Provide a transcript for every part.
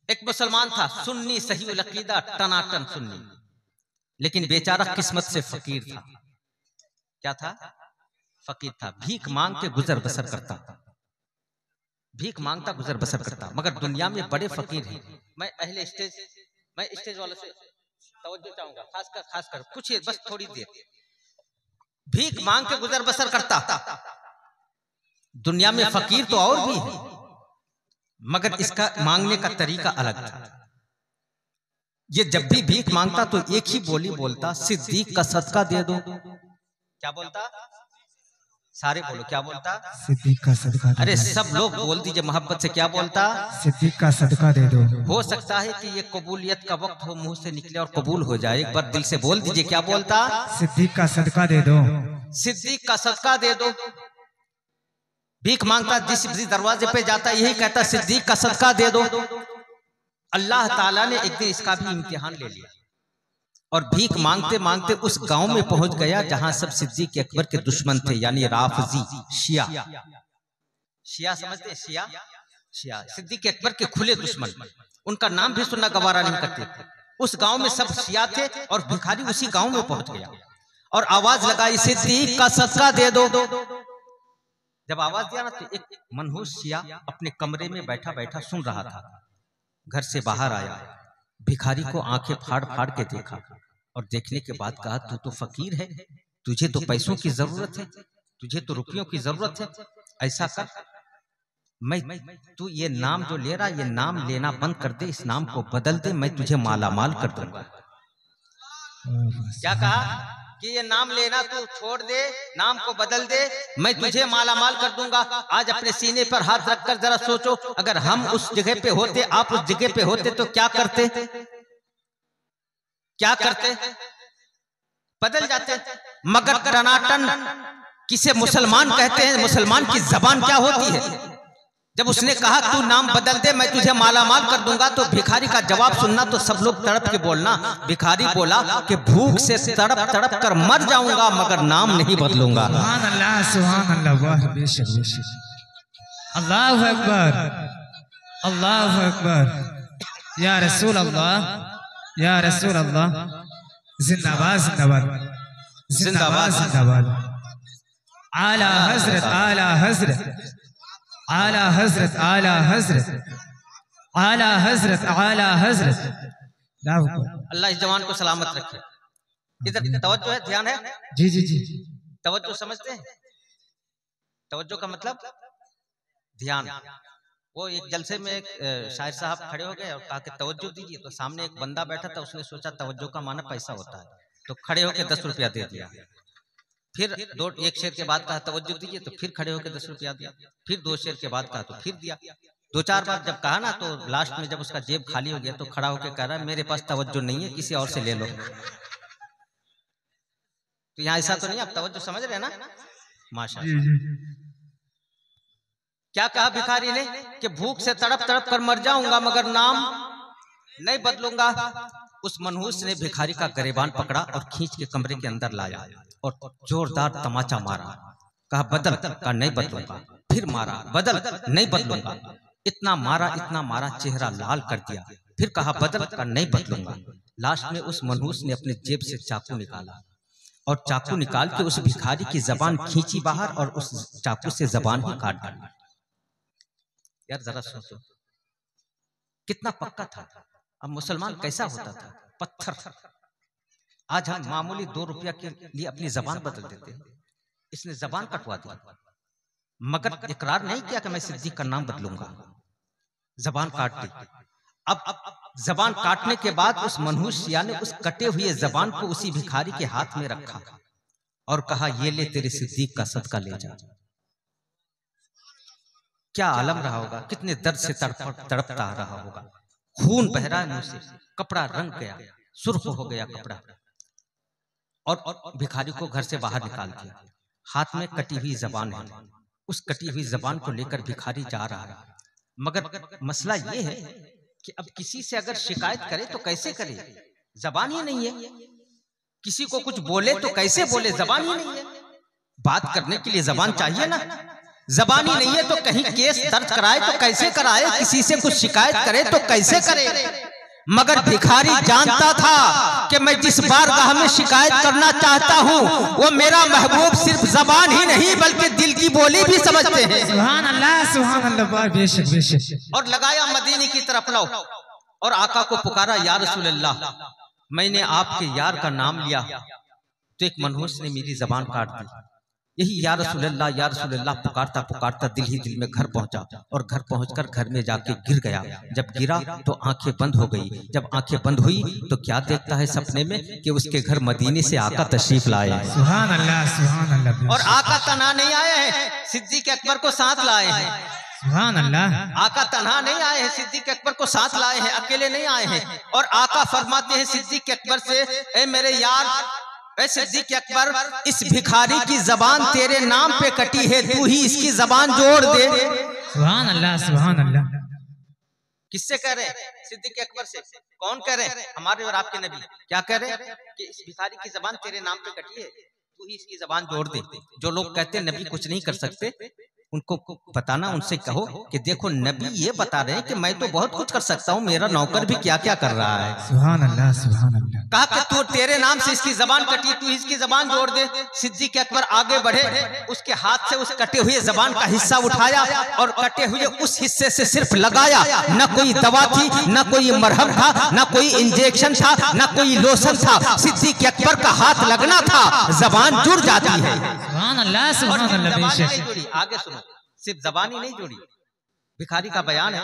एक मुसलमान था, सुन्नी, सही उल अकीदा, टनाटन सुन्नी, लेकिन बेचारा किस्मत से फकीर था। क्या था? फकीर था। भीख मांग के गुजर बसर करता, भीख मांगता गुजर बसर करता। मगर दुनिया में बड़े फकीर हैं। मैं स्टेज वालों से तवज्जो चाहूंगा, खासकर कुछ बस थोड़ी देर। भीख मांग के गुजर बसर करता। दुनिया में फकीर तो और भी है, मगर इसका मांगने का तरीका अलग था। ये जब भी भीख मांगता तो एक ही बोली बोलता, सिद्दीक का सदका दे दो। क्या बोलता? सारे बोलो, क्या बोलता? सिद्दीक का सदका दे दो। अरे सब लोग बोल दीजिए मोहब्बत से, क्या बोलता? सिद्दीक का सदका दे दो। हो सकता है कि ये कबूलियत का वक्त हो, मुंह से निकले और कबूल हो जाए। एक बार दिल से बोल दीजिए, क्या बोलता? सिद्दीक का सदका दे दो। सिद्दीक का सदका दे दो। भीख मांगता, जिस दरवाजे पे जाता यही कहता, सिद्दीक का सदका दे दो। अल्लाह ताला ने एक दिन इसका भी इम्तिहान ले लिया और भीख मांगते मांगते उस गांव में पहुंच गया जहां सब सिद्दीक अकबर के दुश्मन थे, यानी राफजी, शिया। शिया समझते? शिया सिद्दीक अकबर के खुले दुश्मन, उनका नाम भी सुनना गवारा नहीं करते थे। उस गांव में सब शिया थे और भिखारी उसी गांव में पहुंच गया और आवाज लगाई, सिद्दीक का सदका दे दो। जब आवाज दिया ना तो एक मनहूस शिया अपने कमरे में बैठा बैठा सुन रहा था। घर से बाहर आया, भिखारी को आंखें फाड़ फाड़ के देखा और देखने के बाद कहा, तू तो फकीर है, तुझे तो पैसों की जरूरत है, तुझे तो रुपयों की जरूरत है। ऐसा कर, तू ये नाम जो ले रहा, ये नाम लेना बंद कर दे, इस नाम को बदल दे, मैं तुझे माला माल कर दूंगा। क्या कहा? कि ये नाम लेना तू छोड़ दे, नाम को बदल दे, मैं तुझे माला माल कर दूंगा। आज अपने सीने पर हाथ रखकर जरा सोचो, अगर हम उस जगह पे होते, आप उस जगह पे होते तो क्या करते? क्या करते? बदल जाते। मगर टनाटन किसे मुसलमान कहते हैं, मुसलमान की जबान क्या होती है? जब उसने कहा तू नाम बदल दे, मैं तुझे माला माल कर दूंगा, तो भिखारी का जवाब सुनना तो सब लोग तड़प के बोलना। भिखारी बोला कि भूख से तड़प तड़प कर मर जाऊंगा, मगर नाम नहीं बदलूंगा। सुभान अल्लाह, सुभान अल्लाह, वाह बेशक बेशक, अल्लाहु अकबर, अल्लाहु अकबर, या रसूल अल्लाह, या रसूल अल्लाह, जिंदाबाद जिंदाबाद जिंदाबाद जिंदाबाद। आला हजरत, आला हजरत, आला हजरत, आला हजरत, आला हजरत, आला हजरत। अल्लाह इस जवान को सलामत रखे। इधर तवज्जो है, ध्यान है? जी जी जी। तवज्जो समझते हैं? तवज्जो का मतलब ध्यान। वो एक जलसे में एक शायर साहब खड़े हो गए और कहा कि तवज्जो दीजिए, तो सामने एक बंदा बैठा था, उसने सोचा तवज्जो का माना पैसा होता है, तो खड़े होकर 10 रुपया दे दिया। फिर एक शेर के बाद कहा तवज्जो दीजिए, तो फिर खड़े होकर 10 रुपया दिया। फिर 2 शेर के बाद कहा तो फिर दिया। 2-4 बार जब कहा ना, तो लास्ट में जब उसका जेब खाली हो गया तो खड़ा होकर कह रहा है, मेरे पास तवज्जो नहीं है, किसी और से ले लो। तो यहाँ ऐसा तो नहीं, आप तवज्जो समझ रहे हैं ना? माशाअल्लाह। क्या कहा भिखारी ने कि भूख से तड़प तड़प कर मर जाऊंगा, मगर नाम नहीं बदलूंगा। उस मनहूस ने भिखारी का गरेबान पकड़ा और खींच के कमरे के अंदर लाया और जोरदार तमाचा मारा। कहा बदल, का नहीं बदलूंगा। फिर मारा, बदल, नहीं बदलूंगा। इतना मारा, चेहरा लाल कर दिया। फिर कहा बदल, का नहीं बदलूंगा। लास्ट में उस मनहूस ने अपने जेब से चाकू निकाला और चाकू निकाल के उस भिखारी की जबान खींची बाहर और उस चाकू से जबान ही काट डाली। यार जरा सोचो, कितना पक्का था। अब मुसलमान कैसा होता था? पत्थर। आज हम मामूली 2 रुपया के लिए अपनी जबान बदल देते हैं। इसने जबान कटवा दी, मगर इकरार नहीं किया कि मैं सिद्दीक का नाम बदलूंगा। जबान काट दी। अब जबान काटने के बाद उस मनहूस शिया ने उस कटे हुए जबान को उसी भिखारी के हाथ में रखा और कहा, ये ले तेरे सिद्दीक का सदका ले जा। क्या आलम रहा होगा, कितने दर्द से तड़पता रहा होगा। खून बह रहा है मुंह से, कपड़ा रंग गया, सुर्ख हो गया कपड़ा, और भिखारी को घर से बाहर निकाल दिया। हाथ में कटी हुई जबान है, उस कटी हुई जबान को लेकर भिखारी जा रहा है। मगर मसला ये है कि अब किसी से अगर शिकायत करे तो कैसे करे? जबान ही नहीं है। किसी को कुछ बोले तो कैसे बोले? जबान ही नहीं है। बात करने के लिए जबान चाहिए ना। जबानी नहीं है तो कहीं केस दर्ज कराए तो कैसे कराए, किसी से कुछ शिकायत करे तो कैसे करे। मगर भिखारी जानता था कि मैं जिस बारगाह में शिकायत करना चाहता हूँ वो मेरा महबूब सिर्फ जबान ही नहीं बल्कि दिल की बोली भी समझते हैं। सुभान अल्लाह बेशक बेशक। और लगाया मदीने की तरफ लो और आका को पुकारा, या रसूल अल्लाह, मैंने आपके यार का नाम लिया तो एक मनहूस ने मेरी जबान काट दी। यही या रसूल अल्लाह पुकारता पुकारता दिल ही दिल में घर पहुंचा और घर पहुंचकर घर में जाके गिर गया। जब गिरा तो आंखें बंद हो गई। जब आंखें बंद हुई तो क्या देखता है सपने में कि उसके घर मदीने से आका तशरीफ लाए। सुभान अल्लाह। और आका तना नहीं आए हैं, सिद्दीक अकबर को साथ लाए हैं। सुभान अल्लाह। आका तन्हा नहीं आए हैं, सिद्दीक अकबर को साथ लाए हैं, अकेले नहीं आए हैं। और आका फरमाते हैं सिद्दीक अकबर से, ए मेरे यार, ए सिद्दीक अकबर, इस भिखारी की जबान तेरे नाम पे कटी है, तू ही इसकी जबान जोड़ दे। सुभान अल्लाह सुभान अल्लाह। किससे कह रहे हैं? सिद्दीक अकबर से। कौन कह रहे हैं? हमारे और आपके नबी। क्या कह रहे हैं? कि इस भिखारी की जबान तेरे नाम पे कटी है, तू ही इसकी जबान जोड़ दे। जो लोग कहते हैं नबी कुछ नहीं कर सकते, उनको बताना, उनसे कहो कि देखो नबी ये बता रहे हैं कि मैं तो बहुत कुछ कर सकता हूँ, मेरा नौकर भी क्या क्या कर रहा है। सुभान अल्लाह सुभान अल्लाह। कहा कि तू तेरे नाम से इसकी जबान कटी, तू इसकी जबान जोड़ दे। सिद्दीक अकबर आगे बढ़े, उसके हाथ से उस कटे हुए जबान का हिस्सा उठाया और कटे हुए उस हिस्से से सिर्फ लगाया। न कोई दवा थी, न कोई मरहम था, न कोई इंजेक्शन था, न कोई लोशन था। सिद्दीक अकबर का हाथ लगना था, जबान जुड़ जाती है। सुभान अल्लाह सुभान अल्लाह। आगे सुनो, सिर्फ जबानी नहीं जुड़ी। भिखारी का बयान है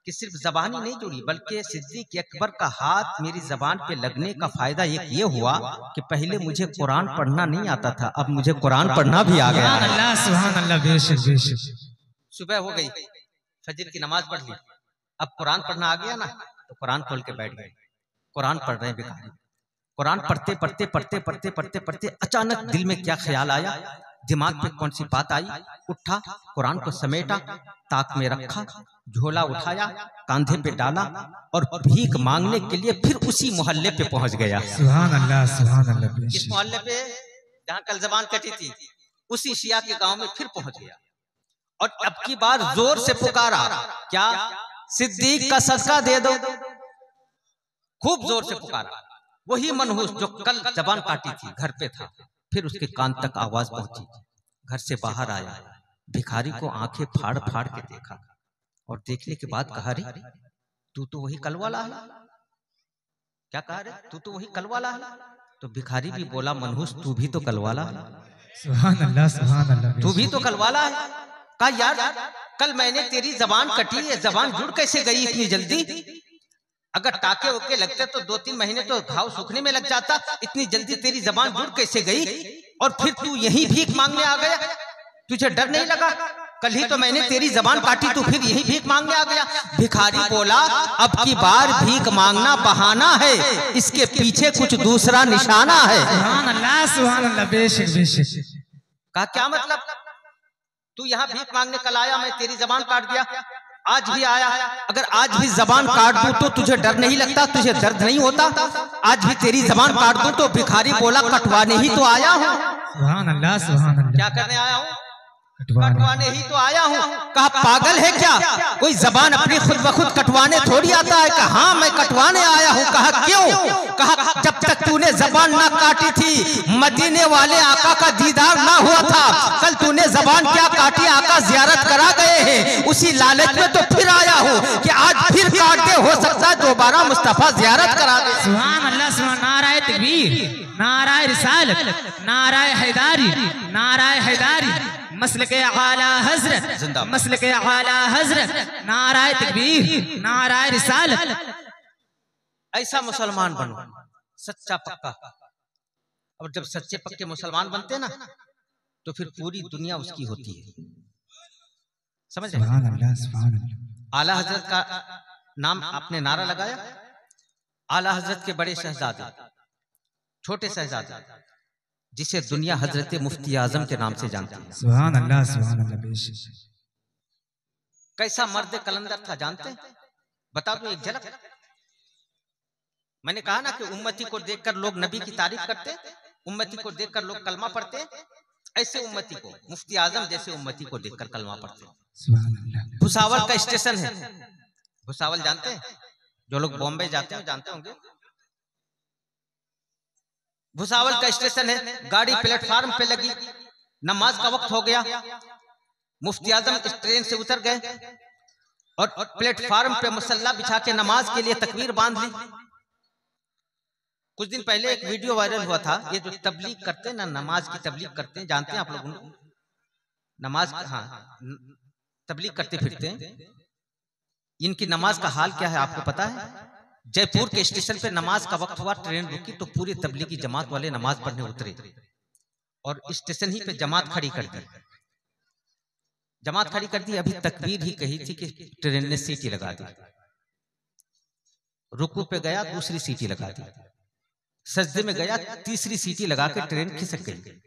कि सिर्फ जबानी नहीं जुड़ी बल्कि सिद्दीक अकबर का हाथ मेरी जबान पे लगने का फायदा एक ये हुआ कि पहले मुझे कुरान पढ़ना नहीं आता था, अब मुझे कुरान पढ़ना भी आ गया। सुभान अल्लाह सुभान अल्लाह। बेशक बेशक। सुबह हो गई, फजर की नमाज पढ़ ली, अब कुरान पढ़ना आ गया ना, तो कुरान खोल के बैठ गए। कुरान पढ़ रहे हैं भिखारी। कुरान पढ़ते पढ़ते पढ़ते पढ़ते पढ़ते पढ़ते अचानक दिल में क्या ख्याल आया, दिमाग पे कौन सी बात आई, उठा, कुरान को समेटा, ताक में रखा, झोला उठाया, कांधे पे डाला और भीख मांगने के लिए फिर उसी मोहल्ले पे पहुंच गया। सुभान अल्लाह सुभान अल्लाह। इस मोहल्ले पे जहाँ कल जबान कटी थी, उसी शिया के गांव में फिर पहुंच गया और अब की बार जोर से पुकारा, क्या सिद्दीक का सदका दे दो। खूब जोर से पुकारा। वही मनहूस जो कल जबान काटी थी घर पे था, फिर उसके कान तक आवाज पहुंची। घर से बाहर आया, भिखारी को आंखें फाड़ फाड़ के देखा और देखने के बाद कहा, रे तू तो वही कल वाला है। क्या कहा रे? तू तो वही कल वाला है। तो भिखारी भी बोला, मनहूस तू भी तो कल वाला है। सुभान अल्लाह सुभान अल्लाह। तू भी तो कल वाला है। कहा यार कल मैंने तेरी जबान कटी है, जबान जुड़ कैसे गई इतनी जल्दी? अगर टाके ओके लगते तो 2-3 महीने तो घाव सूखने में लग जाता, इतनी जल्दी तेरी जबान जुड़ कैसे गई? और फिर तू यही भीख मांगने आ गया, तुझे डर नहीं लगा? कल ही तो मैंने तेरी जबान काटी, तू फिर यही भीख मांगने आ गया। भिखारी बोला, अब की बार भीख मांगना बहाना है, इसके पीछे कुछ दूसरा निशाना है। सुभान अल्लाह सुभान अल्लाह। बेशक बेशक। कहा क्या मतलब? तू यहाँ भीख मांगने कल आया, मैं तेरी जबान काट दिया, आज भी आया, अगर आज भी जबान काट दूं तो तुझे डर नहीं लगता, तुझे दर्द नहीं होता? आज भी तेरी जबान काट दूं तो भिखारी बोला, कटवाने ही तो आया हूँ। सुभान अल्लाह सुभान अल्लाह। क्या करने आया हूँ? कटवाने ही तो आया हूँ। कहा पागल है क्या? कोई जबान अपनी खुद ब खुद कटवाने थोड़ी आता है। कहा हाँ मैं कटवाने आया हूँ। कहा क्यों? कहा जब तक तूने जबान ना काटी थी मदीने वाले आका का दीदार ना हुआ था, कल तूने जबान क्या काटी, आका जियारत करा गए हैं, उसी लालच में तो फिर आया हूँ कि आज फिर काट दे, हो सकता है दोबारा मुस्तफा जियारत करा दे। सुभान अल्लाह सुभान। नाराए तकबीर, नाराए रिसालत, नाराए हैदारी, नाराए हैदारी, मसलके आला हजरत, मसलके आला हजरत, नाराए तकबीर, नाराए रिसालत। ऐसा मुसलमान बनो, सच्चा पक्का। और जब सच्चे पक्के मुसलमान बनते ना तो फिर पूरी दुनिया उसकी होती है। समझ रहे? सुभान अल्लाह सुभान अल्लाह। आला हजरत का नाम आपने नारा लगाया। आला हजरत के बड़े शहजादे, छोटे शहजादे, जिसे दुनिया हजरत मुफ्ती आजम के नाम से जानती है। सुभान अल्लाह सुभान अल्लाह। बेशक। कैसा मर्द कलंदर था जानते हैं? बता दो एक झलक। मैंने कहा ना कि उम्मती को देखकर लोग नबी की तारीफ करते, उम्मती को देखकर लोग कलमा पढ़ते, ऐसे उम्मती को, मुफ्ती आजम जैसे उम्मती को देखकर कलमा पढ़ते हैं। सुभान अल्लाह। भुसावल का स्टेशन है, भुसावल जानते हैं? जो लोग बॉम्बे जाते हैं जानते होंगे। भुसावल का स्टेशन है, गाड़ी प्लेटफार्म पे लगी, नमाज का वक्त हो गया, मुफ्ती आजम इस ट्रेन से उतर गए और प्लेटफार्म पे मुसल्ला बिछा के नमाज के लिए तकबीर बांध ली। कुछ दिन पहले एक वीडियो वायरल हुआ था, ये जो तबलीग करते हैं ना, नमाज की तबलीग करते हैं, जानते हैं आप लोग उनको? नमाज, हाँ, तबलीग करते फिरते हैं। इनकी नमाज का हाल क्या है आपको पता है? जयपुर के स्टेशन पे नमाज का वक्त हुआ, ट्रेन रुकी तो पूरी तबलीगी जमात वाले नमाज पढ़ने उतरे और स्टेशन ही पे जमात खड़ी कर दी। जमात खड़ी कर दी, अभी तकबीर ही कही थी कि ट्रेन ने सीटी लगा दी। रुकू पे गया, दूसरी सीटी लगा दी। सजदे में गया, तीसरी सीटी लगा के ट्रेन खिसक गई।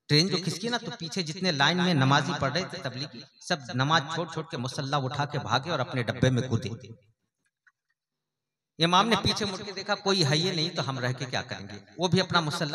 ट्रेन जो खिसकी ना, तो पीछे जितने लाइन में नमाजी पढ़ रहे थे तबलीगी, सब नमाज छोड़ छोड़ के मुसल्ला उठा के भागे और अपने डब्बे में कूदे। इमाम ने पीछे मुड़ के देखा, कोई है ही नहीं, तो हम रह के क्या करेंगे। वो भी अपना मुसल्ला